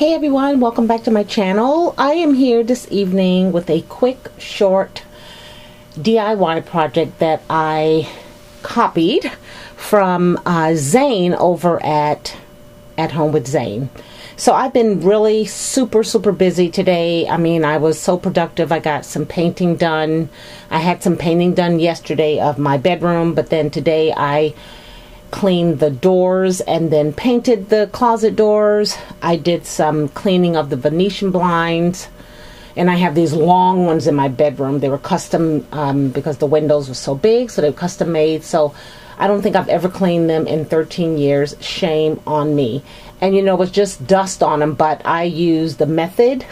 Hey everyone, welcome back to my channel. I am here this evening with a quick, short DIY project that I copied from Zane over at Home with Zane. So I've been really super busy today. I mean, I was so productive. I got some painting done. I had some painting done yesterday of my bedroom, but then today I cleaned the doors and then painted the closet doors. I did some cleaning of the Venetian blinds, and I have these long ones in my bedroom. They were custom because the windows were so big, so they were custom made. So I don't think I've ever cleaned them in 13 years. Shame on me. And you know, it's just dust on them, but I used the Method,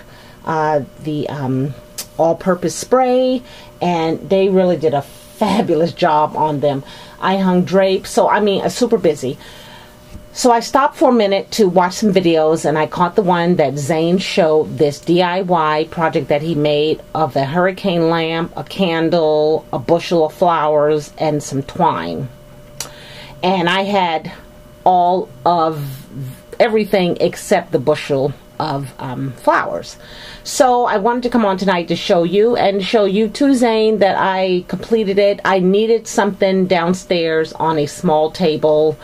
the all-purpose spray, and they really did a fabulous job on them. I hung drapes, so I mean, super busy. So I stopped for a minute to watch some videos, and I caught the one that Zane showed, this DIY project that he made of a hurricane lamp, a candle, a bushel of flowers, and some twine. And I had all of everything except the bushel of flowers. So I wanted to come on tonight to show you and show you too, Zane, that I completed it. I needed something downstairs on a small table.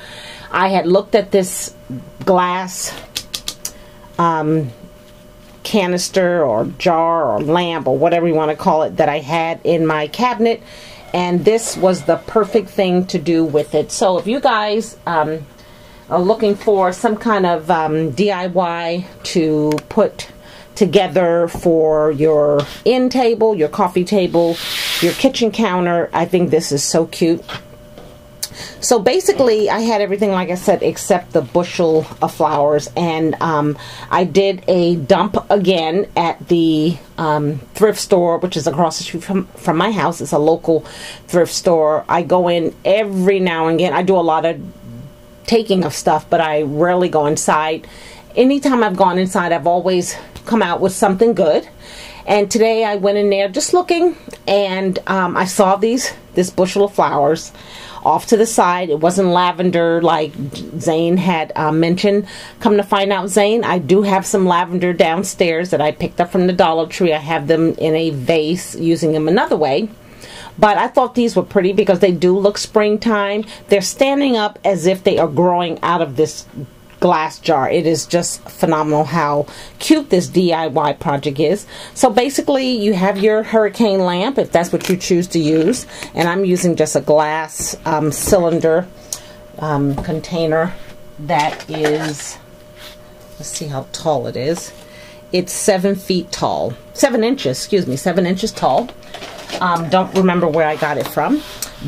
I had looked at this glass canister or jar or lamp or whatever you want to call it that I had in my cabinet, and this was the perfect thing to do with it. So if you guys are looking for some kind of DIY to put together for your end table, your coffee table, your kitchen counter, I think this is so cute. So basically I had everything, like I said, except the bushel of flowers, and I did a dump again at the thrift store, which is across the street from my house. It's a local thrift store. I go in every now and again. I do a lot of taking of stuff, but I rarely go inside. Anytime I've gone inside, I've always come out with something good. And today I went in there just looking, and I saw this bushel of flowers off to the side. It wasn't lavender like Zane had mentioned. Come to find out, Zane, I do have some lavender downstairs that I picked up from the Dollar Tree. I have them in a vase, using them another way. But I thought these were pretty because they do look springtime. They're standing up as if they are growing out of this glass jar. It is just phenomenal how cute this DIY project is. So basically you have your hurricane lamp, if that's what you choose to use. And I'm using just a glass cylinder container that is, let's see how tall it is. It's 7 feet tall. 7 inches, excuse me, 7 inches tall. Don't remember where I got it from,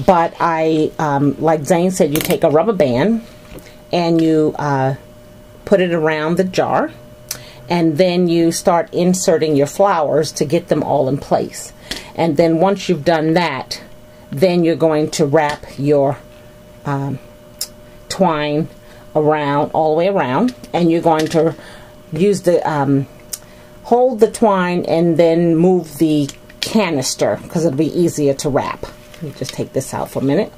but I, like Zane said, you take a rubber band and you put it around the jar, and then you start inserting your flowers to get them all in place. And then once you've done that, then you're going to wrap your twine around, all the way around, and you're going to use the hold the twine and then move the canister because it'll be easier to wrap. Let me just take this out for a minute.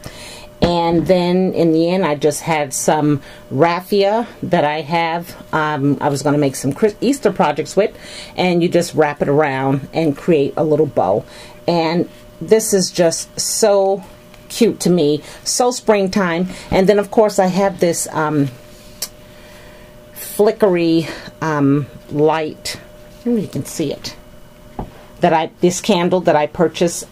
And then in the end I just had some raffia that I have. I was going to make some Easter projects with, and you just wrap it around and create a little bow. And this is just so cute to me, so springtime. And then of course I have this flickery light. Maybe you can see it. This candle that I purchased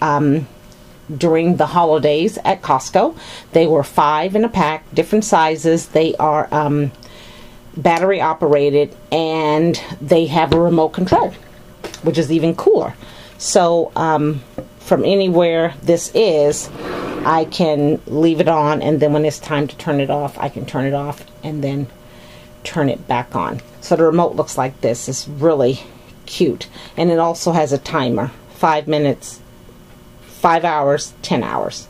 during the holidays at Costco. They were 5 in a pack, different sizes. They are battery operated, and they have a remote control, which is even cooler. So from anywhere this is, I can leave it on, and then when it's time to turn it off, I can turn it off and then turn it back on. So the remote looks like this. It's really cute, and it also has a timer: 5 minutes, 5 hours, 10 hours.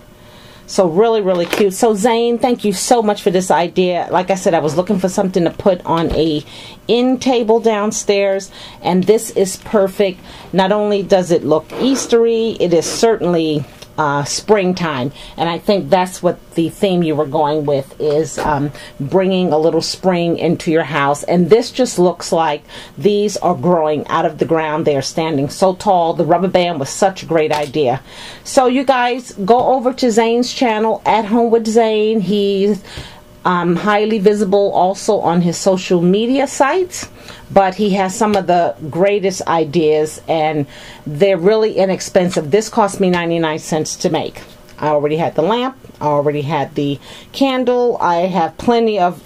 So really cute. So Zane, thank you so much for this idea. Like I said, I was looking for something to put on a end table downstairs, and this is perfect. Not only does it look Eastery, it is certainly springtime, and I think that's what the theme you were going with is, bringing a little spring into your house. And this just looks like these are growing out of the ground. They are standing so tall. The rubber band was such a great idea. So you guys go over to Zane's channel, At Home with Zane. He's highly visible also on his social media sites, but he has some of the greatest ideas, and they're really inexpensive. This cost me 99 cents to make. I already had the lamp, I already had the candle, I have plenty of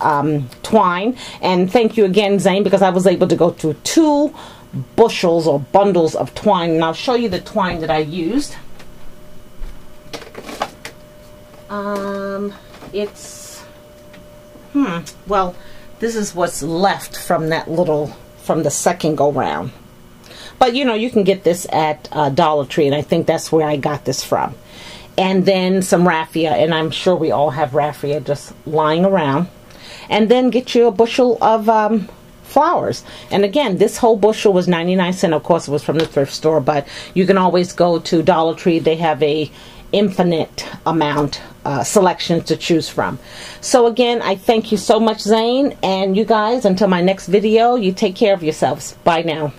twine, and thank you again, Zane, because I was able to go through 2 bushels or bundles of twine, and I'll show you the twine that I used. Well, this is what's left from from the second go round. But you know, you can get this at Dollar Tree, and I think that's where I got this from. And then some raffia, and I'm sure we all have raffia just lying around. And then get you a bushel of flowers. And again, this whole bushel was 99 cents. Of course, it was from the thrift store, but you can always go to Dollar Tree. They have a infinite amount selection to choose from. So again, I thank you so much, Zane, and you guys, until my next video, you take care of yourselves. Bye now.